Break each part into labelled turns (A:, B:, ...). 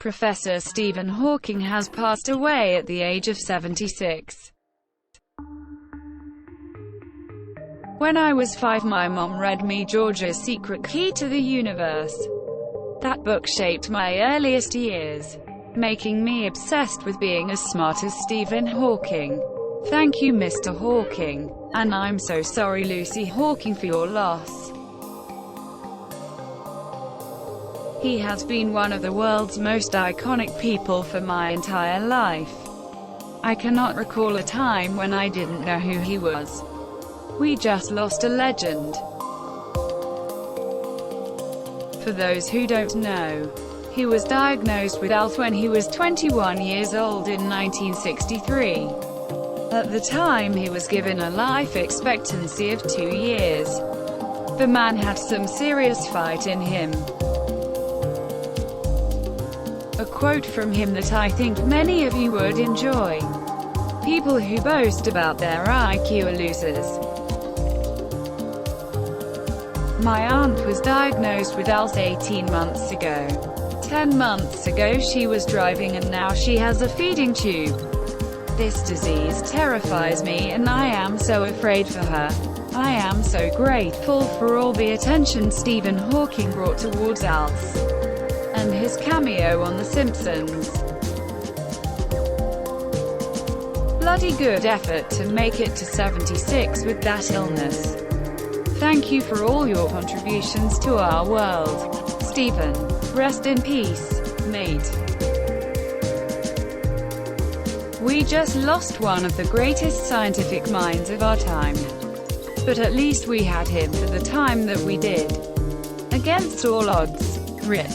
A: Professor Stephen Hawking has passed away at the age of 76. When I was 5, my mom read me George's Secret Key to the Universe. That book shaped my earliest years, making me obsessed with being as smart as Stephen Hawking. Thank you, Mr. Hawking. And I'm so sorry, Lucy Hawking, for your loss. He has been one of the world's most iconic people for my entire life. I cannot recall a time when I didn't know who he was. We just lost a legend. For those who don't know, he was diagnosed with ALS when he was 21 years old in 1963. At the time, he was given a life expectancy of 2 years. The man had some serious fight in him. A quote from him that I think many of you would enjoy: "People who boast about their IQ are losers." My aunt was diagnosed with ALS 18 months ago. 10 months ago she was driving and now she has a feeding tube. This disease terrifies me and I am so afraid for her. I am so grateful for all the attention Stephen Hawking brought towards ALS and his cameo on The Simpsons. Bloody good effort to make it to 76 with that illness. Thank you for all your contributions to our world. Stephen. Rest in peace, mate. We just lost one of the greatest scientific minds of our time. But at least we had him for the time that we did. Against all odds. RIP.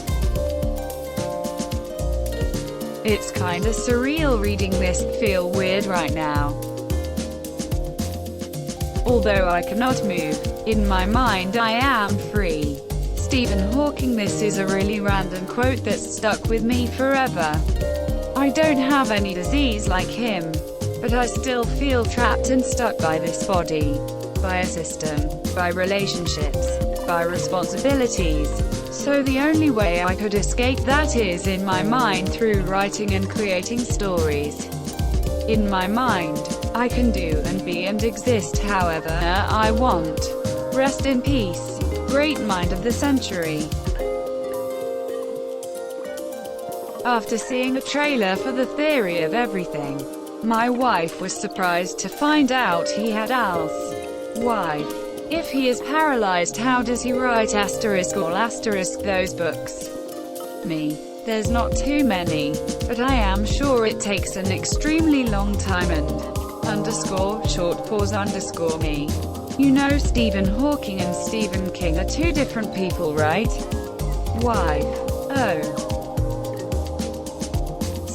A: It's kinda surreal reading this, feel weird right now. Although I cannot move, in my mind I am free. Stephen Hawking. This is a really random quote that's stuck with me forever. I don't have any disease like him, but I still feel trapped and stuck by this body, by a system, by relationships, by responsibilities. So the only way I could escape that is in my mind, through writing and creating stories. In my mind, I can do and be and exist however I want. Rest in peace, great mind of the century. After seeing a trailer for The Theory of Everything, my wife was surprised to find out he had ALS. Wife: if he is paralyzed, how does he write *all* those books? Me: there's not too many, but I am sure it takes an extremely long time and _me. You know, Stephen Hawking and Stephen King are two different people, right? Wife: oh.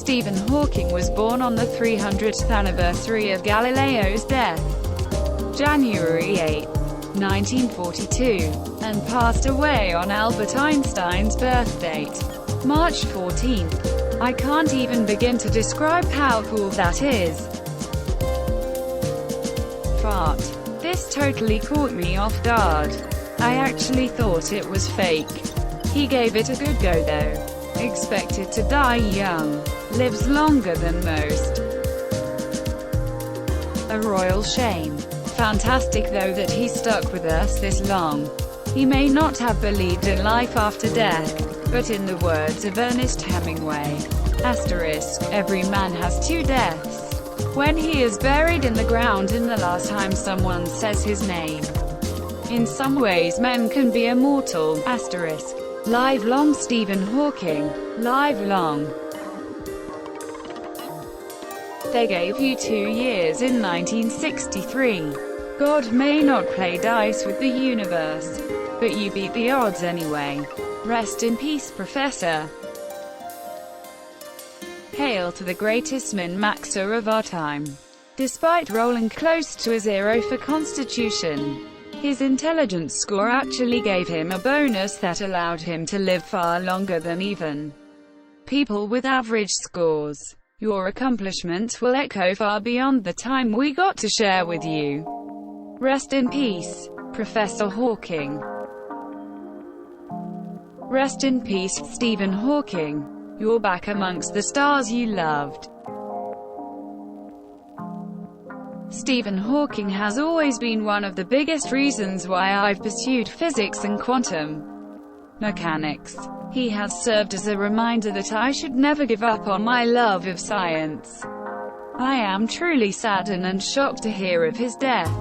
A: Stephen Hawking was born on the 300th anniversary of Galileo's death, January 8, 1942, and passed away on Albert Einstein's birth date, March 14. I can't even begin to describe how cool that is. Fart. This totally caught me off guard. I actually thought it was fake. He gave it a good go though. Expected to die young. Lives longer than most. A royal shame. Fantastic though that he stuck with us this long. He may not have believed in life after death, but in the words of Ernest Hemingway, *every man has two deaths. When he is buried in the ground and the last time someone says his name. In some ways men can be immortal, *. Live long Stephen Hawking. Live long. They gave you 2 years in 1963. God may not play dice with the universe, but you beat the odds anyway. Rest in peace, Professor. Hail to the greatest min-maxer of our time. Despite rolling close to a 0 for Constitution, his intelligence score actually gave him a bonus that allowed him to live far longer than even people with average scores. Your accomplishments will echo far beyond the time we got to share with you. Rest in peace, Professor Hawking. Rest in peace, Stephen Hawking. You're back amongst the stars you loved. Stephen Hawking has always been one of the biggest reasons why I've pursued physics and quantum mechanics. He has served as a reminder that I should never give up on my love of science. I am truly saddened and shocked to hear of his death.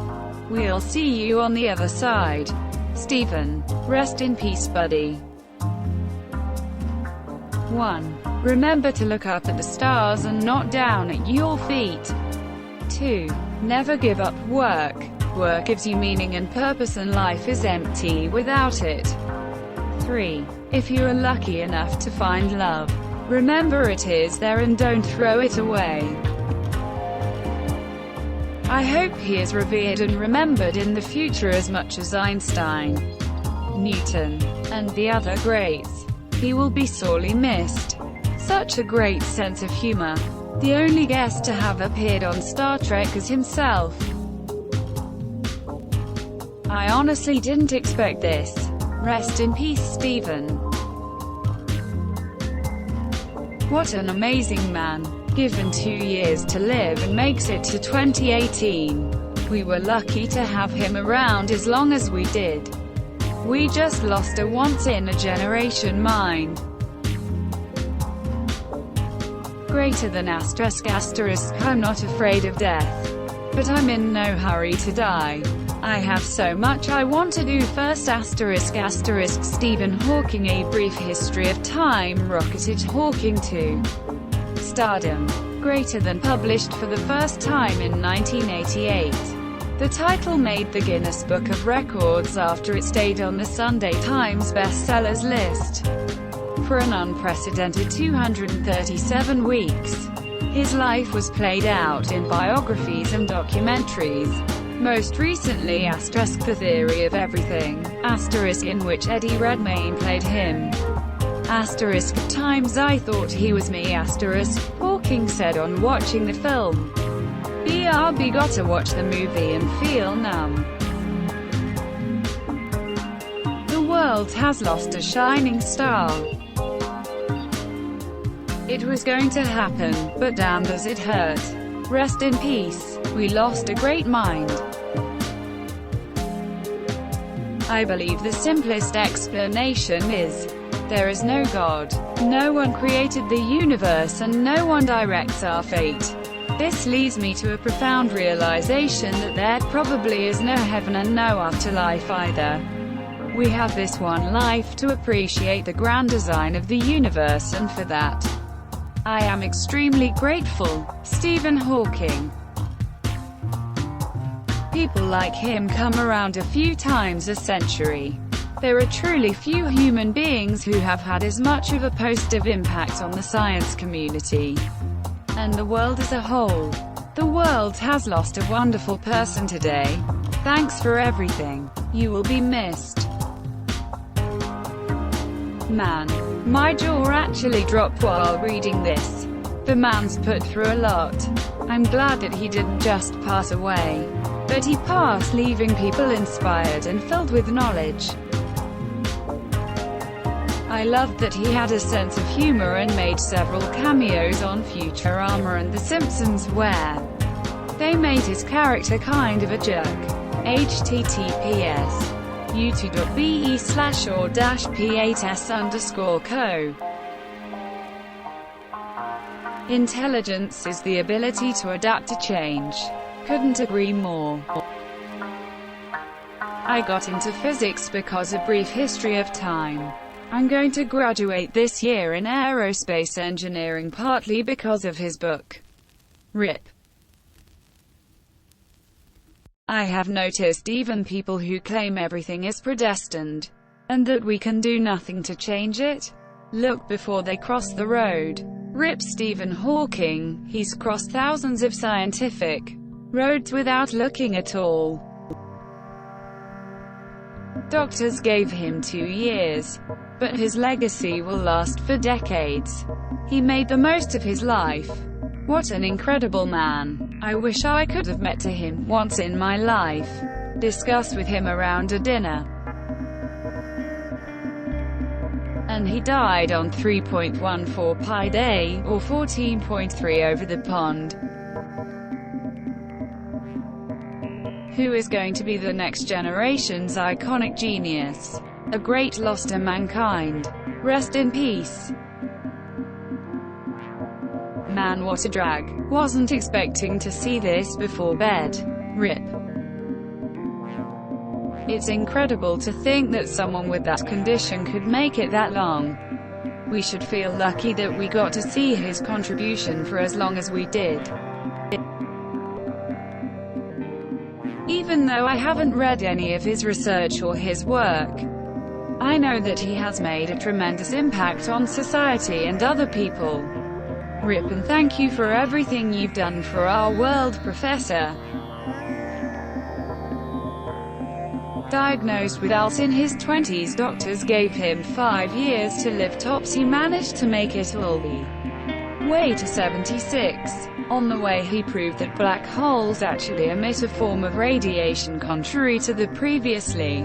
A: We'll see you on the other side. Stephen. Rest in peace, buddy. 1. Remember to look up at the stars and not down at your feet. 2. Never give up work. Work gives you meaning and purpose, and life is empty without it. 3. If you are lucky enough to find love, remember it is there and don't throw it away. I hope he is revered and remembered in the future as much as Einstein, Newton, and the other greats. He will be sorely missed. Such a great sense of humor. The only guest to have appeared on Star Trek as himself. I honestly didn't expect this. Rest in peace, Stephen. What an amazing man. Given 2 years to live and makes it to 2018. We were lucky to have him around as long as we did. We just lost a once-in-a-generation mind. Greater than asterisk asterisk. I'm not afraid of death, but I'm in no hurry to die. I have so much I want to do. First asterisk asterisk. Stephen Hawking. A Brief History of Time rocketed Hawking to stardom. Greater Than published for the first time in 1988. The title made the Guinness Book of Records after it stayed on the Sunday Times bestsellers list for an unprecedented 237 weeks. His life was played out in biographies and documentaries. Most recently asterisk The Theory of Everything, asterisk in which Eddie Redmayne played him. Asterisk times I thought he was me. Asterisk Hawking said on watching the film. BRB got to watch the movie and feel numb. The world has lost a shining star. It was going to happen, but damn does it hurt. Rest in peace. We lost a great mind. I believe the simplest explanation is, there is no God. No one created the universe and no one directs our fate. This leads me to a profound realization that there probably is no heaven and no afterlife either. We have this one life to appreciate the grand design of the universe, and for that, I am extremely grateful. Stephen Hawking. People like him come around a few times a century. There are truly few human beings who have had as much of a positive impact on the science community and the world as a whole. The world has lost a wonderful person today. Thanks for everything. You will be missed. Man. My jaw actually dropped while reading this. The man's put through a lot. I'm glad that he didn't just pass away, but he passed leaving people inspired and filled with knowledge. I loved that he had a sense of humor and made several cameos on Futurama and The Simpsons where they made his character kind of a jerk. https youtube.be/or-p8s_co. Intelligence is the ability to adapt to change. Couldn't agree more. I got into physics because A Brief History of Time. I'm going to graduate this year in aerospace engineering partly because of his book. RIP. I have noticed even people who claim everything is predestined, and that we can do nothing to change it, look before they cross the road. RIP Stephen Hawking. He's crossed thousands of scientific roads without looking at all. Doctors gave him 2 years, but his legacy will last for decades. He made the most of his life. What an incredible man. I wish I could have met him once in my life. Discuss with him around a dinner. and he died on 3.14 Pi Day, or 14.3 over the pond. Who is going to be the next generation's iconic genius? A great loss to mankind. Rest in peace. Man, what a drag. Wasn't expecting to see this before bed. RIP. It's incredible to think that someone with that condition could make it that long. We should feel lucky that we got to see his contribution for as long as we did. Even though I haven't read any of his research or his work, I know that he has made a tremendous impact on society and other people. RIP, and thank you for everything you've done for our world, Professor. Diagnosed with ALS in his 20s, doctors gave him 5 years to live tops. He managed to make it all the way to 76. On the way, he proved that black holes actually emit a form of radiation contrary to the previously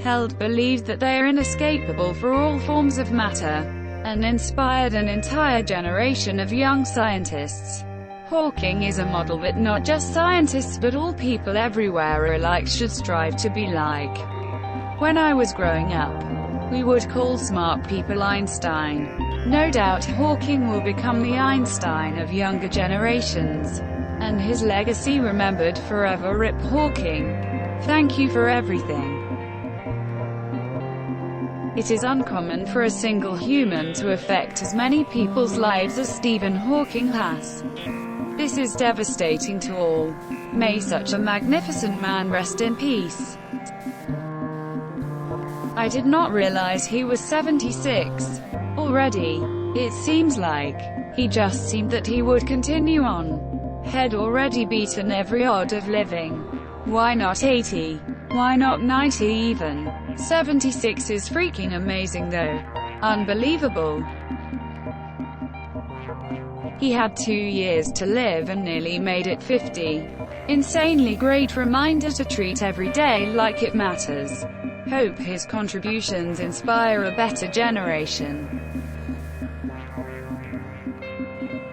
A: held belief that they are inescapable for all forms of matter, and inspired an entire generation of young scientists. Hawking is a model that not just scientists but all people everywhere alike should strive to be like. When I was growing up, we would call smart people Einstein. No doubt Hawking will become the Einstein of younger generations, and his legacy remembered forever. RIP Hawking. Thank you for everything. It is uncommon for a single human to affect as many people's lives as Stephen Hawking has. This is devastating to all. May such a magnificent man rest in peace. I did not realize he was 76 already. It seems like he just seemed that he would continue on. Had already beaten every odd of living. Why not 80? Why not 90 even? 76 is freaking amazing though. Unbelievable. He had 2 years to live and nearly made it 50. Insanely great reminder to treat every day like it matters. Hope his contributions inspire a better generation.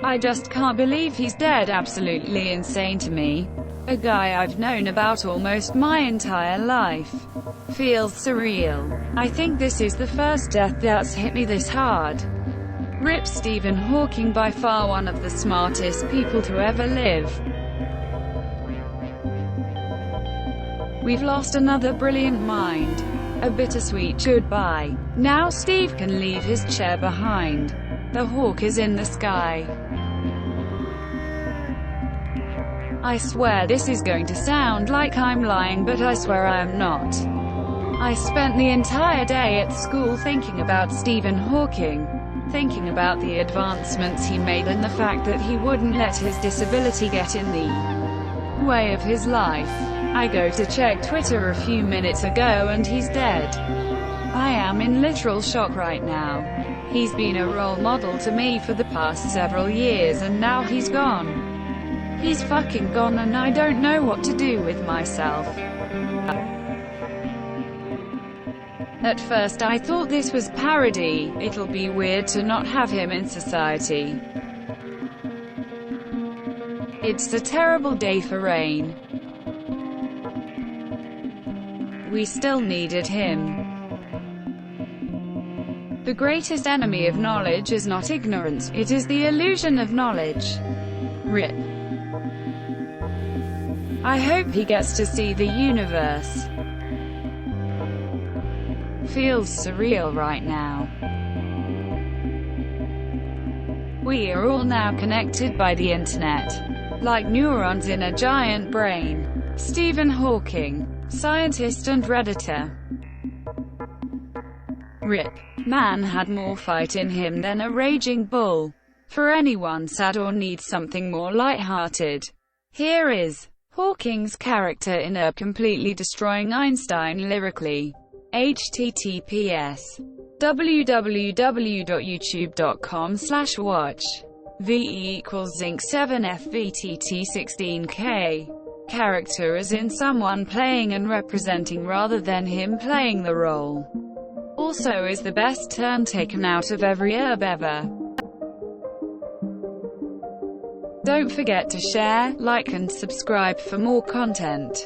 A: I just can't believe he's dead. Absolutely insane to me. A guy I've known about almost my entire life. Feels surreal. I think this is the first death that's hit me this hard. RIP Stephen Hawking, by far one of the smartest people to ever live. We've lost another brilliant mind. A bittersweet goodbye. Now Steve can leave his chair behind. The hawk is in the sky. I swear this is going to sound like I'm lying, but I swear I am not. I spent the entire day at school thinking about Stephen Hawking, thinking about the advancements he made and the fact that he wouldn't let his disability get in the way of his life. I go to check Twitter a few minutes ago and he's dead. I am in literal shock right now. He's been a role model to me for the past several years and now he's gone. He's fucking gone and I don't know what to do with myself. At first I thought this was parody. It'll be weird to not have him in society. It's a terrible day for Rain. We still needed him. The greatest enemy of knowledge is not ignorance, it is the illusion of knowledge. RIP. I hope he gets to see the universe. Feels surreal right now. We are all now connected by the internet, like neurons in a giant brain. Stephen Hawking, scientist and redditor. RIP. Man had more fight in him than a raging bull. For anyone sad or needs something more lighthearted, here is Hawking's character in Up, completely destroying Einstein lyrically. https://www.youtube.com/watch VE=Zinc7FVTT16K. Character as in someone playing and representing rather than him playing the role. also is the best turn taken out of every herb ever. Don't forget to share, like and subscribe for more content.